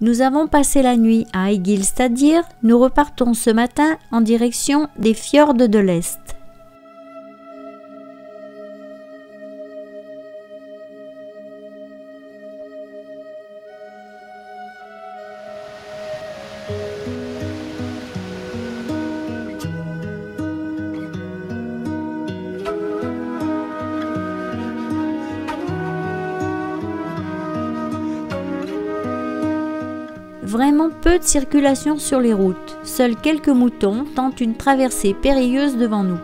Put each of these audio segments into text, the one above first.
Nous avons passé la nuit à Egilsstaðir, nous repartons ce matin en direction des fjords de l'Est. Vraiment peu de circulation sur les routes, seuls quelques moutons tentent une traversée périlleuse devant nous.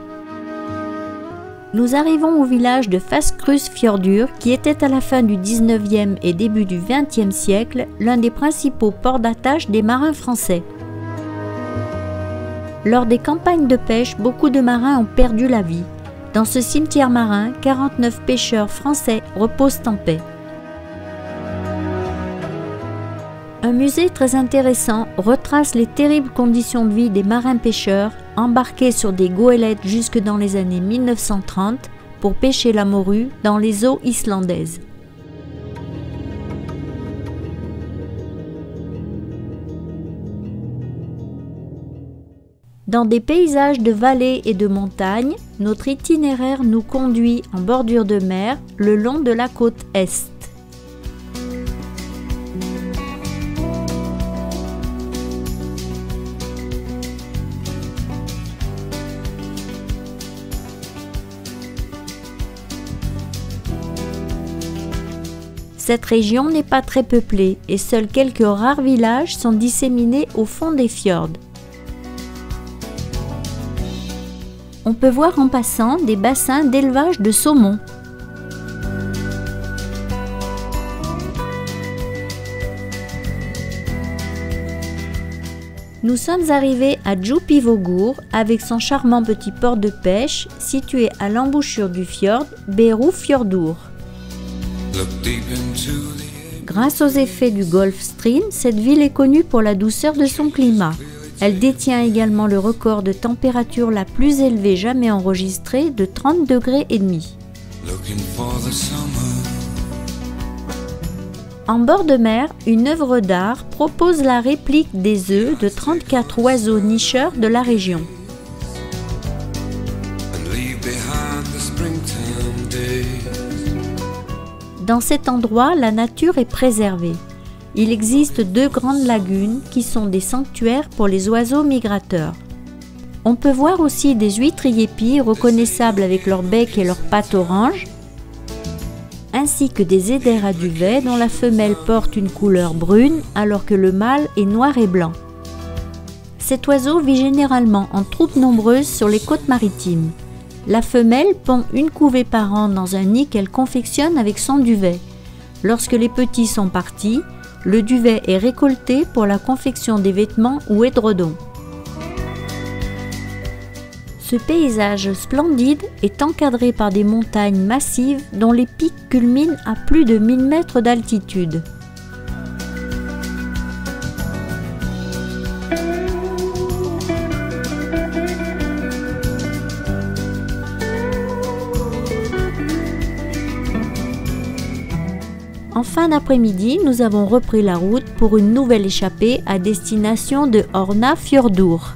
Nous arrivons au village de Fáskrúðsfjörður qui était à la fin du 19e et début du 20e siècle l'un des principaux ports d'attache des marins français. Lors des campagnes de pêche, beaucoup de marins ont perdu la vie. Dans ce cimetière marin, 49 pêcheurs français reposent en paix. Un musée très intéressant retrace les terribles conditions de vie des marins-pêcheurs embarqués sur des goélettes jusque dans les années 1930 pour pêcher la morue dans les eaux islandaises. Dans des paysages de vallées et de montagnes, notre itinéraire nous conduit en bordure de mer le long de la côte est. Cette région n'est pas très peuplée et seuls quelques rares villages sont disséminés au fond des fjords. On peut voir en passant des bassins d'élevage de saumon. Nous sommes arrivés à Djúpivogur avec son charmant petit port de pêche situé à l'embouchure du fjord Berufjörður. Grâce aux effets du Gulf Stream, cette ville est connue pour la douceur de son climat. Elle détient également le record de température la plus élevée jamais enregistrée de 30,5 degrés. En bord de mer, une œuvre d'art propose la réplique des œufs de 34 oiseaux nicheurs de la région. Dans cet endroit, la nature est préservée. Il existe 2 grandes lagunes qui sont des sanctuaires pour les oiseaux migrateurs. On peut voir aussi des huîtres yépis reconnaissables avec leur bec et leurs pattes oranges, ainsi que des eiders à duvet dont la femelle porte une couleur brune alors que le mâle est noir et blanc. Cet oiseau vit généralement en troupes nombreuses sur les côtes maritimes. La femelle pond une couvée par an dans un nid qu'elle confectionne avec son duvet. Lorsque les petits sont partis, le duvet est récolté pour la confection des vêtements ou édredons. Ce paysage splendide est encadré par des montagnes massives dont les pics culminent à plus de 1000 mètres d'altitude. En fin d'après-midi, nous avons repris la route pour une nouvelle échappée à destination de Hornafjörður.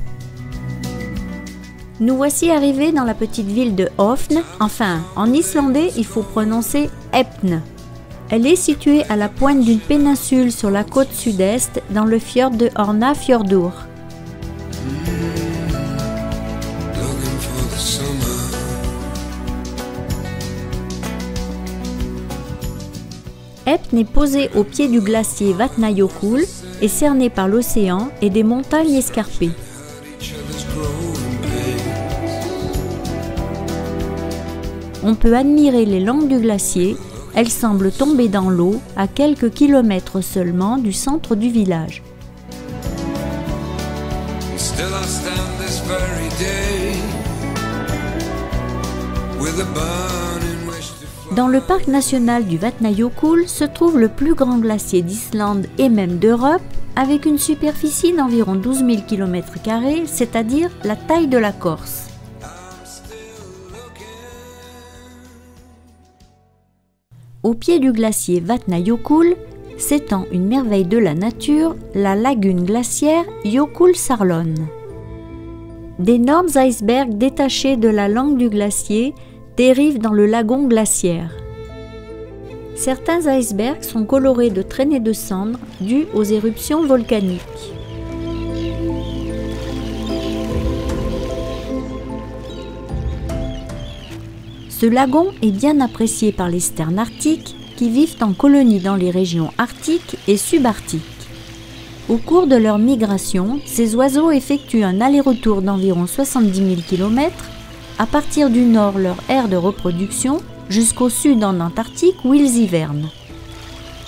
Nous voici arrivés dans la petite ville de Höfn, enfin en islandais il faut prononcer Epn. Elle est située à la pointe d'une péninsule sur la côte sud-est dans le fjord de Hornafjörður. Epn est posée au pied du glacier Vatnajökull et cernée par l'océan et des montagnes escarpées. On peut admirer les langues du glacier, elles semblent tomber dans l'eau à quelques kilomètres seulement du centre du village. Dans le parc national du Vatnajökull se trouve le plus grand glacier d'Islande et même d'Europe, avec une superficie d'environ 12 000 km², c'est-à-dire la taille de la Corse. Au pied du glacier Vatnajökull, s'étend une merveille de la nature, la lagune glaciaire Jökulsárlón. D'énormes icebergs détachés de la langue du glacier dérivent dans le lagon glaciaire. Certains icebergs sont colorés de traînées de cendres dues aux éruptions volcaniques. Ce lagon est bien apprécié par les sternes arctiques qui vivent en colonie dans les régions arctiques et subarctiques. Au cours de leur migration, ces oiseaux effectuent un aller-retour d'environ 70 000 km à partir du nord leur aire de reproduction jusqu'au sud en Antarctique où ils hivernent.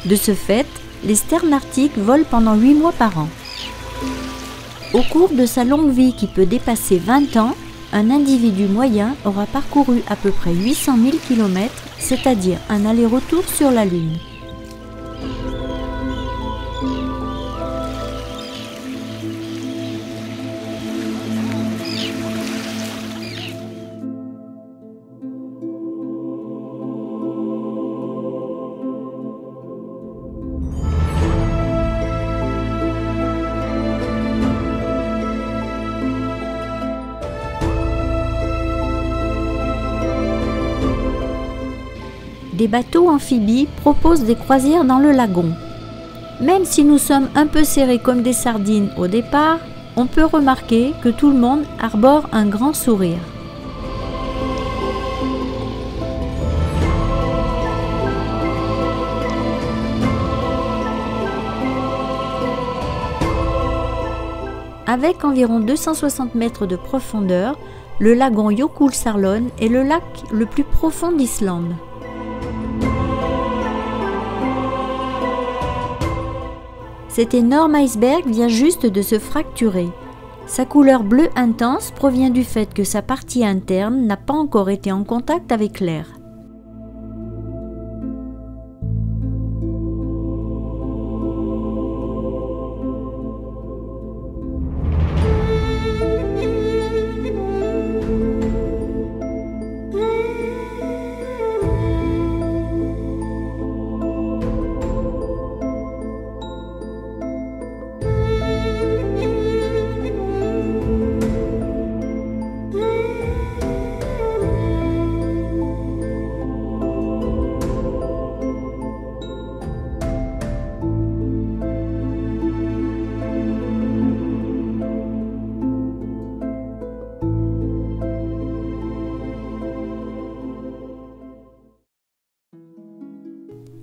De ce fait, les sternes arctiques volent pendant 8 mois par an. Au cours de sa longue vie qui peut dépasser 20 ans, un individu moyen aura parcouru à peu près 800 000 km, c'est-à-dire un aller-retour sur la Lune. Des bateaux amphibies proposent des croisières dans le lagon. Même si nous sommes un peu serrés comme des sardines au départ, on peut remarquer que tout le monde arbore un grand sourire. Avec environ 260 mètres de profondeur, le lagon Jökulsárlón est le lac le plus profond d'Islande. Cet énorme iceberg vient juste de se fracturer. Sa couleur bleue intense provient du fait que sa partie interne n'a pas encore été en contact avec l'air.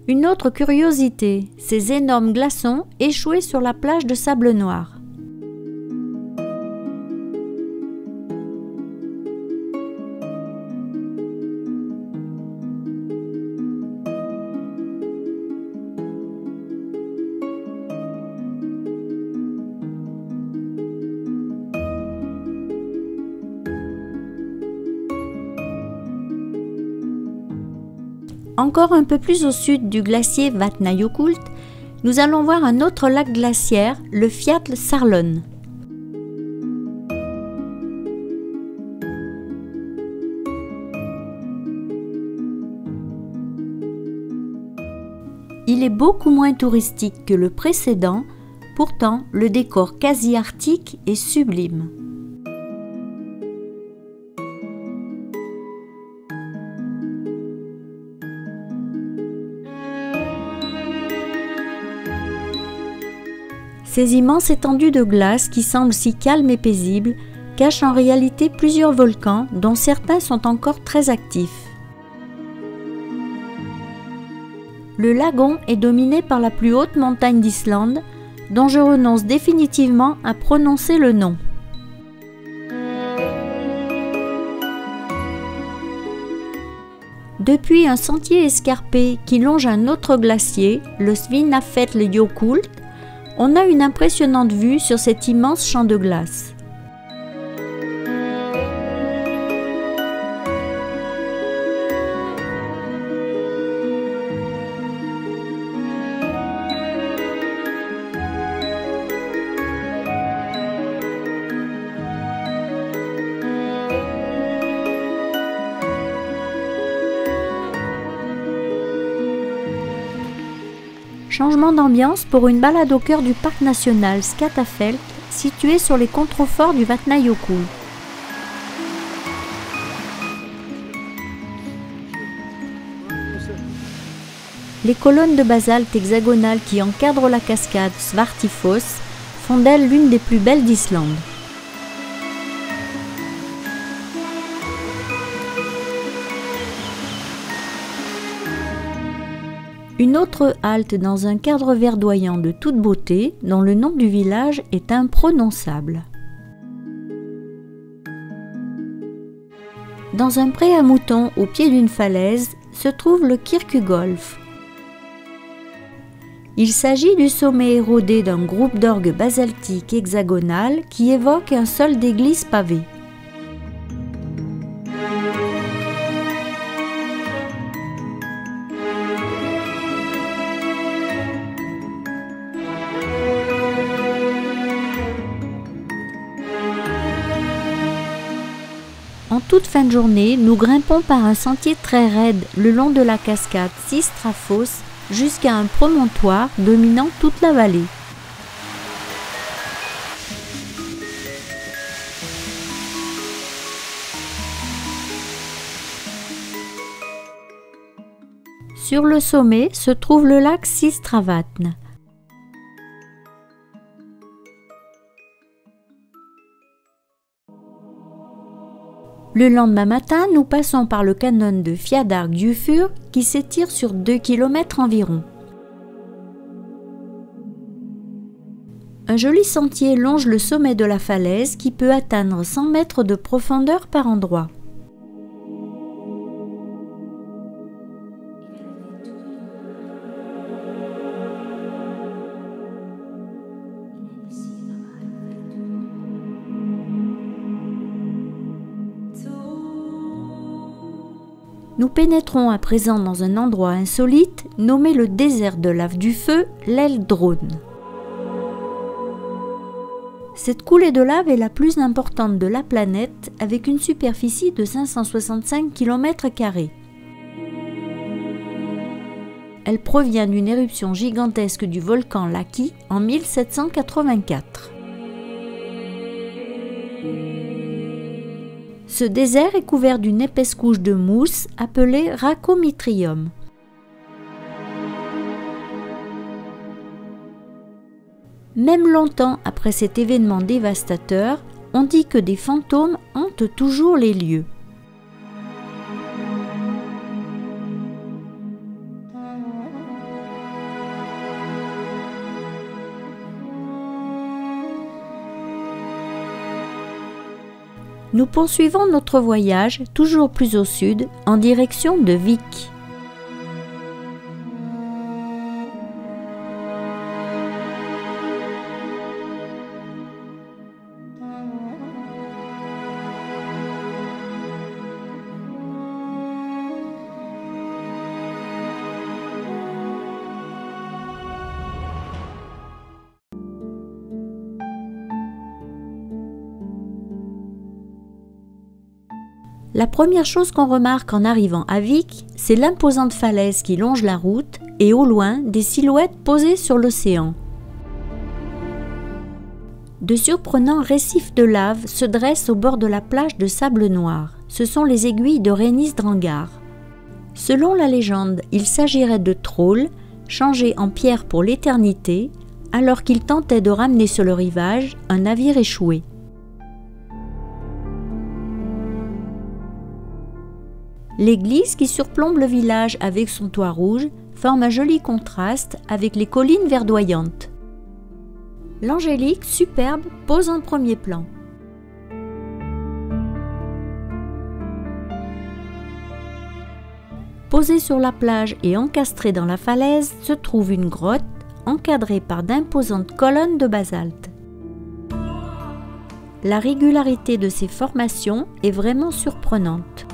Une autre curiosité, ces énormes glaçons échoués sur la plage de sable noir. Encore un peu plus au sud du glacier Vatnajökull, nous allons voir un autre lac glaciaire, le Fjallasárlón. Il est beaucoup moins touristique que le précédent, pourtant le décor quasi arctique est sublime. Ces immenses étendues de glace qui semblent si calmes et paisibles cachent en réalité plusieurs volcans dont certains sont encore très actifs. Le lagon est dominé par la plus haute montagne d'Islande, dont je renonce définitivement à prononcer le nom. Depuis un sentier escarpé qui longe un autre glacier, le Svínafjallajökull, on a une impressionnante vue sur cet immense champ de glace. Changement d'ambiance pour une balade au cœur du parc national Scatafel, situé sur les contreforts du Vatnajökull. Les colonnes de basalte hexagonales qui encadrent la cascade Svartifoss font d'elle l'une des plus belles d'Islande. Une autre halte dans un cadre verdoyant de toute beauté, dont le nom du village est imprononçable. Dans un pré à moutons au pied d'une falaise se trouve le Kirkjugolf. Il s'agit du sommet érodé d'un groupe d'orgues basaltiques hexagonales qui évoque un sol d'église pavée. En toute fin de journée, nous grimpons par un sentier très raide le long de la cascade Sistrafoss jusqu'à un promontoire dominant toute la vallée. Sur le sommet se trouve le lac Sistravatn. Le lendemain matin, nous passons par le canon de Fjaðargjöfur qui s'étire sur 2 km environ. Un joli sentier longe le sommet de la falaise qui peut atteindre 100 mètres de profondeur par endroit. Nous pénétrons à présent dans un endroit insolite nommé le désert de lave du feu, l'Eldrone. Cette coulée de lave est la plus importante de la planète avec une superficie de 565 km². Elle provient d'une éruption gigantesque du volcan Laki en 1784. Ce désert est couvert d'une épaisse couche de mousse appelée Rhacomitrium. Même longtemps après cet événement dévastateur, on dit que des fantômes hantent toujours les lieux. Nous poursuivons notre voyage toujours plus au sud en direction de Vik. La première chose qu'on remarque en arrivant à Vik, c'est l'imposante falaise qui longe la route et au loin des silhouettes posées sur l'océan. De surprenants récifs de lave se dressent au bord de la plage de sable noir. Ce sont les aiguilles de Reynisdrangar. Selon la légende, il s'agirait de trolls changés en pierre pour l'éternité alors qu'ils tentaient de ramener sur le rivage un navire échoué. L'église qui surplombe le village avec son toit rouge forme un joli contraste avec les collines verdoyantes. L'angélique, superbe, pose en premier plan. Posée sur la plage et encastrée dans la falaise se trouve une grotte encadrée par d'imposantes colonnes de basalte. La régularité de ces formations est vraiment surprenante.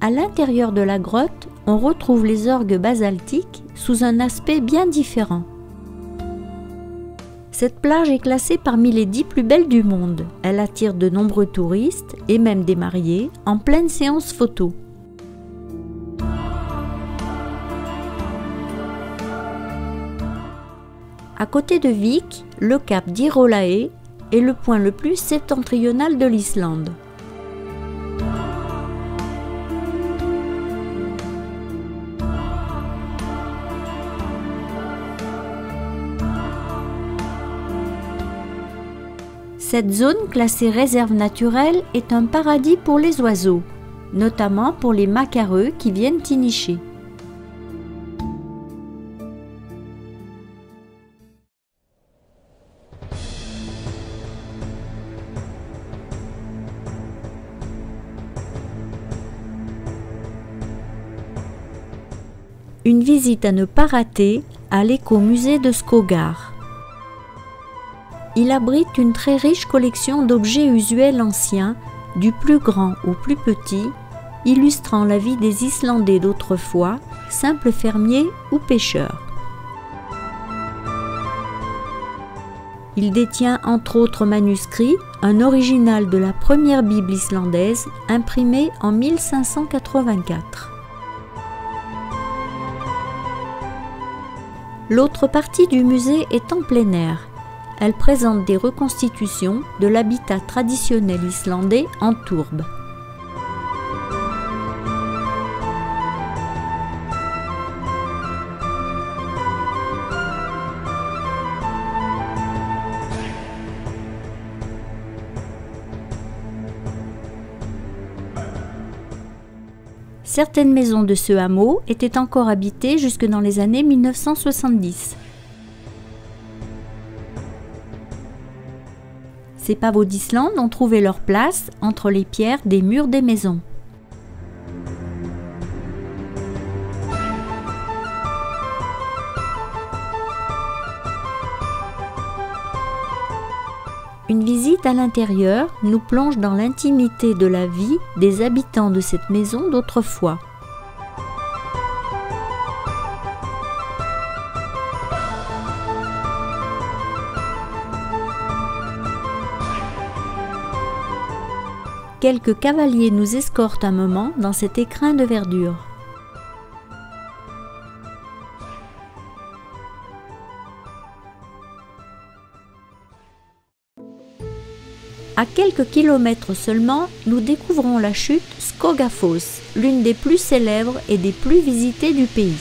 À l'intérieur de la grotte, on retrouve les orgues basaltiques sous un aspect bien différent. Cette plage est classée parmi les 10 plus belles du monde. Elle attire de nombreux touristes et même des mariés en pleine séance photo. À côté de Vík, le cap d'Írolaey est le point le plus septentrional de l'Islande. Cette zone classée réserve naturelle est un paradis pour les oiseaux, notamment pour les macareux qui viennent y nicher. Une visite à ne pas rater à l'écomusée de Skógar. Il abrite une très riche collection d'objets usuels anciens, du plus grand au plus petit, illustrant la vie des Islandais d'autrefois, simples fermiers ou pêcheurs. Il détient entre autres manuscrits un original de la première Bible islandaise imprimée en 1584. L'autre partie du musée est en plein air. Elle présente des reconstitutions de l'habitat traditionnel islandais en tourbe. Certaines maisons de ce hameau étaient encore habitées jusque dans les années 1970. Ces pavots d'Islande ont trouvé leur place entre les pierres des murs des maisons. Une visite à l'intérieur nous plonge dans l'intimité de la vie des habitants de cette maison d'autrefois. Quelques cavaliers nous escortent un moment dans cet écrin de verdure. À quelques kilomètres seulement, nous découvrons la chute Skogafoss, l'une des plus célèbres et des plus visitées du pays.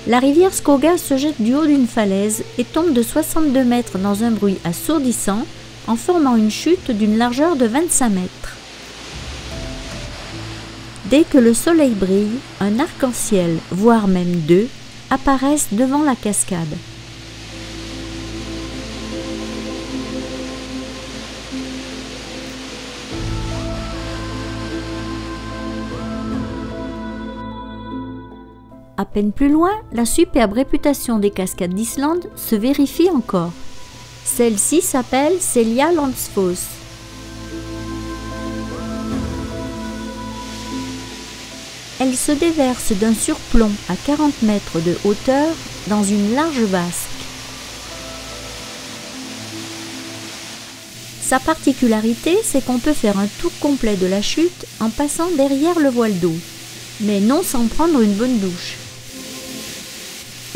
La rivière Skóga se jette du haut d'une falaise et tombe de 62 mètres dans un bruit assourdissant en formant une chute d'une largeur de 25 mètres. Dès que le soleil brille, un arc-en-ciel, voire même deux, apparaissent devant la cascade. À peine plus loin, la superbe réputation des cascades d'Islande se vérifie encore. Celle-ci s'appelle Seljalandsfoss. Elle se déverse d'un surplomb à 40 mètres de hauteur dans une large vasque. Sa particularité, c'est qu'on peut faire un tour complet de la chute en passant derrière le voile d'eau, mais non sans prendre une bonne douche.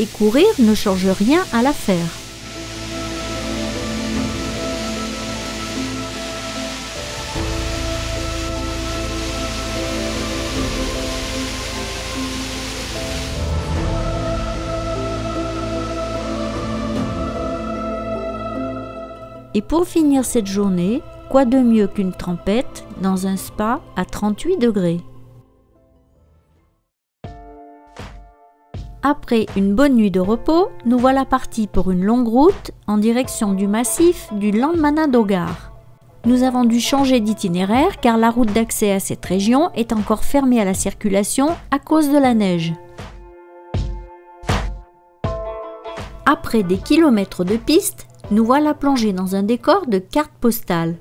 Et courir ne change rien à l'affaire. Et pour finir cette journée, quoi de mieux qu'une trempette dans un spa à 38 degrés. Après une bonne nuit de repos, nous voilà partis pour une longue route en direction du massif du Landmannalaugar. Nous avons dû changer d'itinéraire car la route d'accès à cette région est encore fermée à la circulation à cause de la neige. Après des kilomètres de piste, nous voilà plongés dans un décor de carte postale.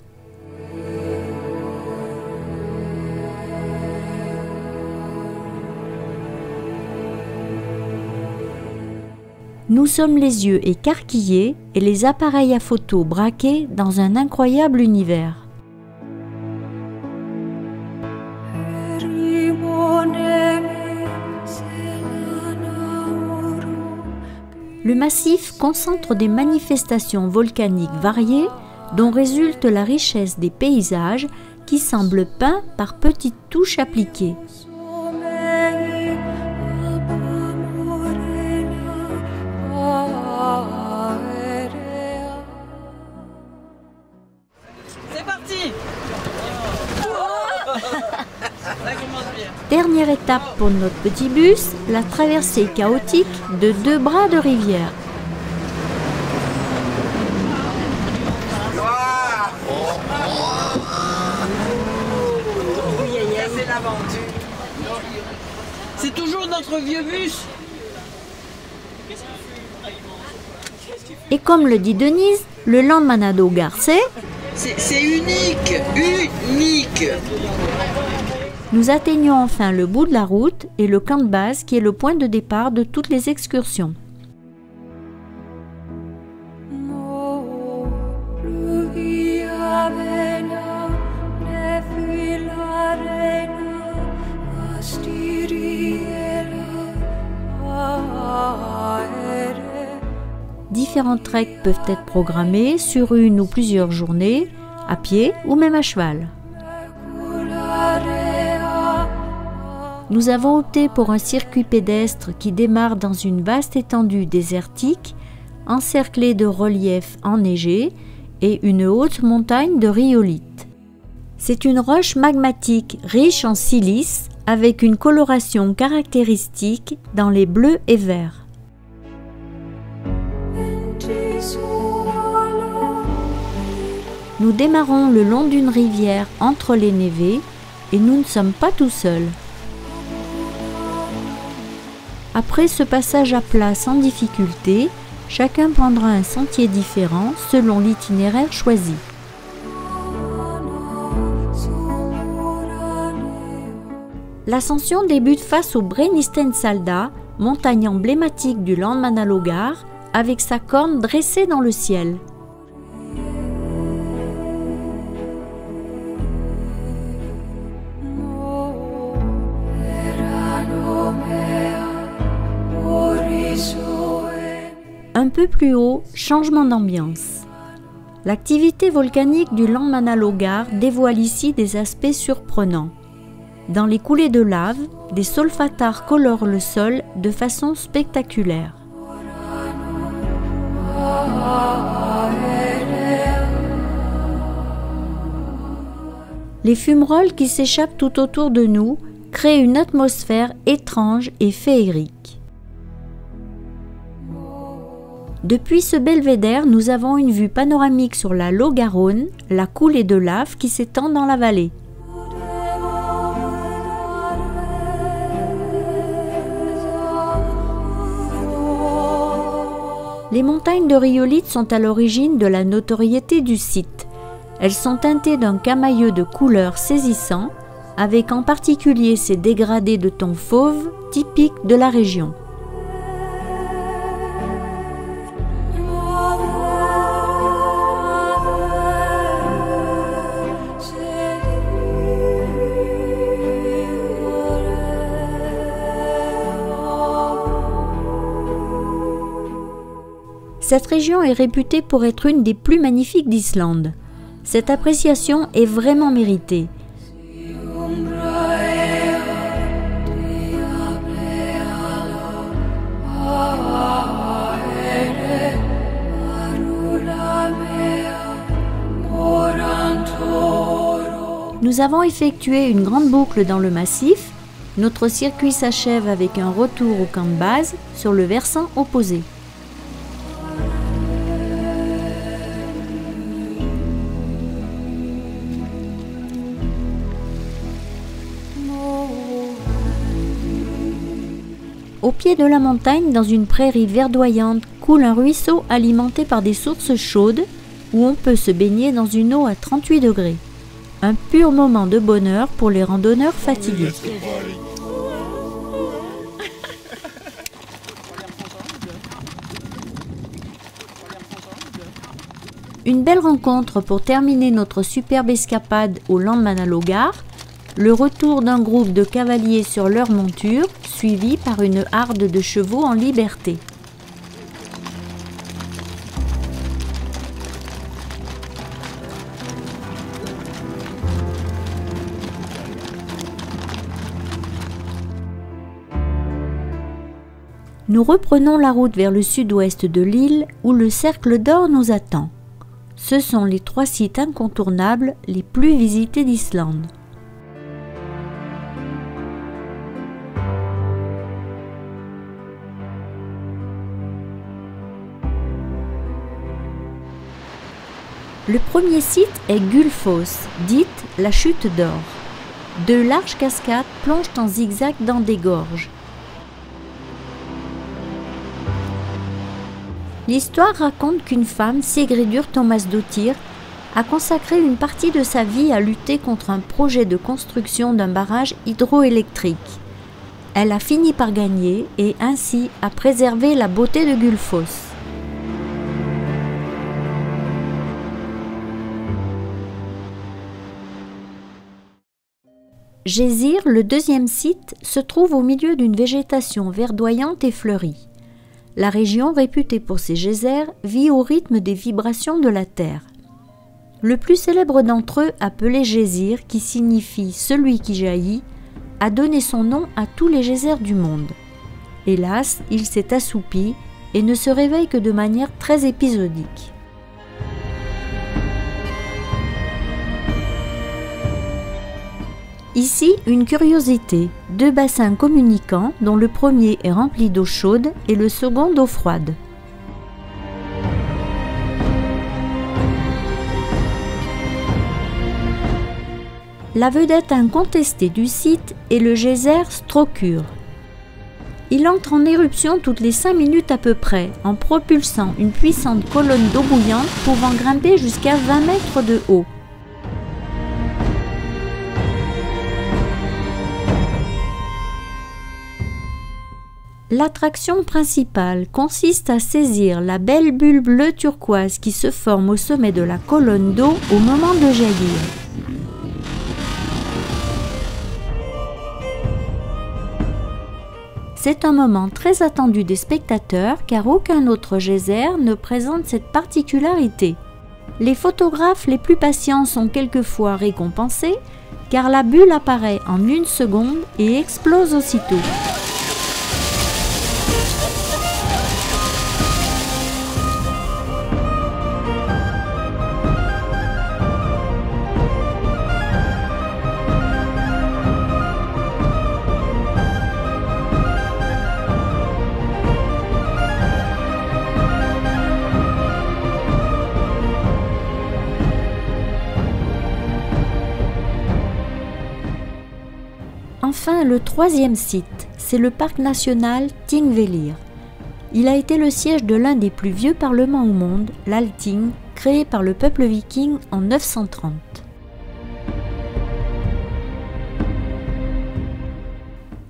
nous sommes les yeux écarquillés et les appareils à photo braqués dans un incroyable univers. Le massif concentre des manifestations volcaniques variées dont résulte la richesse des paysages qui semblent peints par petites touches appliquées. C'est parti! Dernière étape pour notre petit bus, la traversée chaotique de 2 bras de rivière. C'est l'aventure. C'est toujours notre vieux bus. Et comme le dit Denise, le Landmannalaugar C'est unique, unique. Nous atteignons enfin le bout de la route et le camp de base qui est le point de départ de toutes les excursions. Différents treks peuvent être programmés sur une ou plusieurs journées, à pied ou même à cheval. Nous avons opté pour un circuit pédestre qui démarre dans une vaste étendue désertique, encerclée de reliefs enneigés et une haute montagne de rhyolite. C'est une roche magmatique riche en silice avec une coloration caractéristique dans les bleus et verts. Nous démarrons le long d'une rivière entre les névés et nous ne sommes pas tout seuls. Après ce passage à plat sans difficulté, chacun prendra un sentier différent selon l'itinéraire choisi. L'ascension débute face au Brennisteinsalda, montagne emblématique du Landmannalaugar, avec sa corne dressée dans le ciel. Un peu plus haut, changement d'ambiance. L'activité volcanique du Landmannalaugar dévoile ici des aspects surprenants. Dans les coulées de lave, des solfatares colorent le sol de façon spectaculaire. Les fumerolles qui s'échappent tout autour de nous créent une atmosphère étrange et féerique. Depuis ce belvédère, nous avons une vue panoramique sur la Laugaronne, la coulée de lave qui s'étend dans la vallée. Les montagnes de rhyolite sont à l'origine de la notoriété du site. Elles sont teintées d'un camailleux de couleurs saisissants, avec en particulier ces dégradés de tons fauves typiques de la région. Cette région est réputée pour être une des plus magnifiques d'Islande. Cette appréciation est vraiment méritée. Nous avons effectué une grande boucle dans le massif. Notre circuit s'achève avec un retour au camp de base sur le versant opposé. Au pied de la montagne, dans une prairie verdoyante, coule un ruisseau alimenté par des sources chaudes où on peut se baigner dans une eau à 38 degrés. Un pur moment de bonheur pour les randonneurs fatigués. Une belle rencontre pour terminer notre superbe escapade au Landmannalaugar, le retour d'un groupe de cavaliers sur leur monture, suivi par une harde de chevaux en liberté. Nous reprenons la route vers le sud-ouest de l'île où le Cercle d'Or nous attend. Ce sont les 3 sites incontournables les plus visités d'Islande. Le premier site est Gullfoss, dite la chute d'or. De larges cascades plongent en zigzag dans des gorges. L'histoire raconte qu'une femme, Sigridur Thomasdóttir, a consacré une partie de sa vie à lutter contre un projet de construction d'un barrage hydroélectrique. Elle a fini par gagner et ainsi a préservé la beauté de Gullfoss. Gésir, le deuxième site, se trouve au milieu d'une végétation verdoyante et fleurie. La région, réputée pour ses geysers, vit au rythme des vibrations de la Terre. Le plus célèbre d'entre eux, appelé Gésir, qui signifie « celui qui jaillit », a donné son nom à tous les geysers du monde. Hélas, il s'est assoupi et ne se réveille que de manière très épisodique. Ici, une curiosité, 2 bassins communicants dont le premier est rempli d'eau chaude et le second d'eau froide. La vedette incontestée du site est le geyser Strókur. Il entre en éruption toutes les 5 minutes à peu près, en propulsant une puissante colonne d'eau bouillante pouvant grimper jusqu'à 20 mètres de haut. L'attraction principale consiste à saisir la belle bulle bleu turquoise qui se forme au sommet de la colonne d'eau au moment de jaillir. C'est un moment très attendu des spectateurs car aucun autre geyser ne présente cette particularité. Les photographes les plus patients sont quelquefois récompensés car la bulle apparaît en 1 seconde et explose aussitôt. Enfin, le 3e site, c'est le parc national Thingvellir. Il a été le siège de l'un des plus vieux parlements au monde, l'Althing, créé par le peuple viking en 930.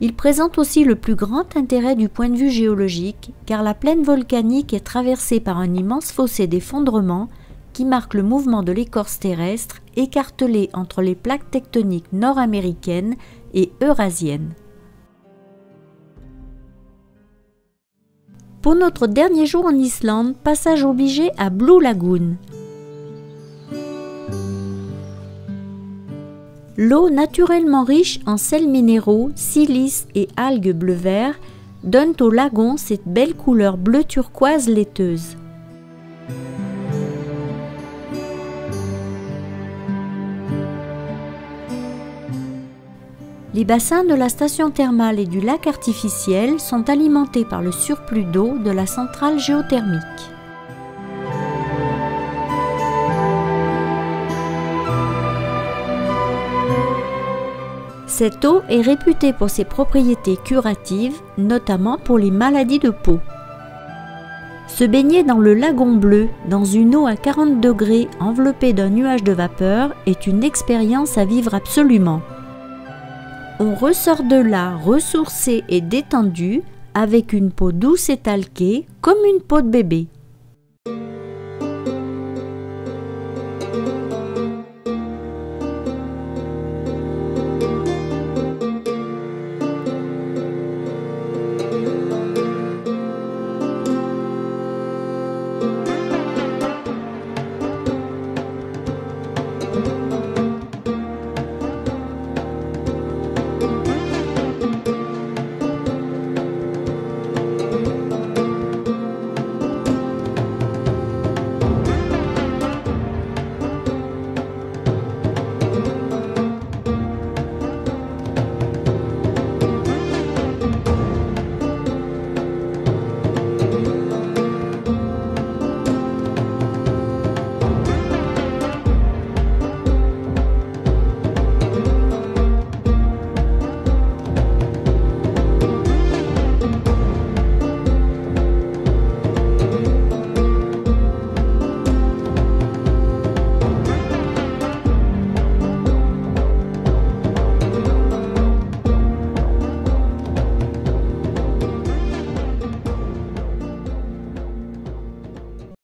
Il présente aussi le plus grand intérêt du point de vue géologique, car la plaine volcanique est traversée par un immense fossé d'effondrement qui marque le mouvement de l'écorce terrestre écartelée entre les plaques tectoniques nord-américaines et eurasiennes. Pour notre dernier jour en Islande, passage obligé à Blue Lagoon. L'eau naturellement riche en sels minéraux, silice et algues bleu-vert donne au lagon cette belle couleur bleu turquoise laiteuse. Les bassins de la station thermale et du lac artificiel sont alimentés par le surplus d'eau de la centrale géothermique. Cette eau est réputée pour ses propriétés curatives, notamment pour les maladies de peau. Se baigner dans le lagon bleu, dans une eau à 40 degrés enveloppée d'un nuage de vapeur, est une expérience à vivre absolument. On ressort de là ressourcé et détendu, avec une peau douce et talquée, comme une peau de bébé.